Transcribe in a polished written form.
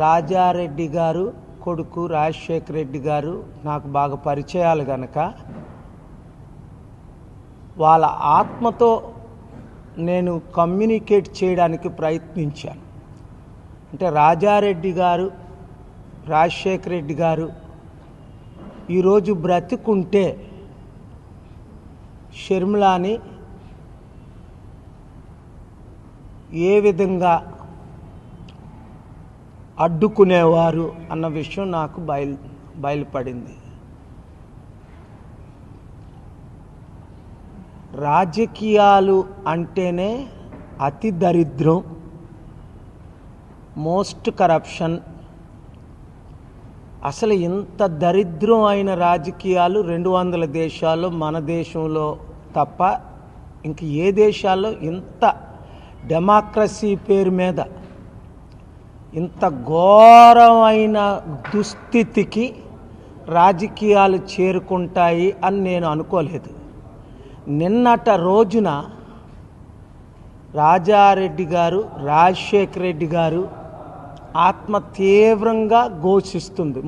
రాజారెడ్డి గారు కొడుకు రాజశేఖర రెడ్డి గారు నాకు బాగా పరిచయాలు గనక వాళ్ళ ఆత్మతో నేను కమ్యూనికేట్ చేయడానికి ప్రయత్నించాను. అంటే రాజారెడ్డి గారు, రాజశేఖర రెడ్డి గారు ఈరోజు బ్రతికుంటే షర్మిలాని ఏ విధంగా అడ్డుకునేవారు అన్న విషయం నాకు బయలుపడింది. రాజకీయాలు అంటేనే అతి దరిద్రం, మోస్ట్ కరప్షన్. అసలు ఇంత దరిద్రం అయిన రాజకీయాలు 200 దేశాల్లో, మన దేశంలో తప్ప ఇంక ఏ దేశాల్లో ఇంత డెమోక్రసీ పేరు మీద ఇంత ఘోరమైన దుస్థితికి రాజకీయాలు చేరుకుంటాయి అని నేను అనుకోలేదు. నిన్నట రోజున రాజారెడ్డి గారు, రాజశేఖర రెడ్డి గారు ఆత్మ తీవ్రంగా ఘోషిస్తుంది.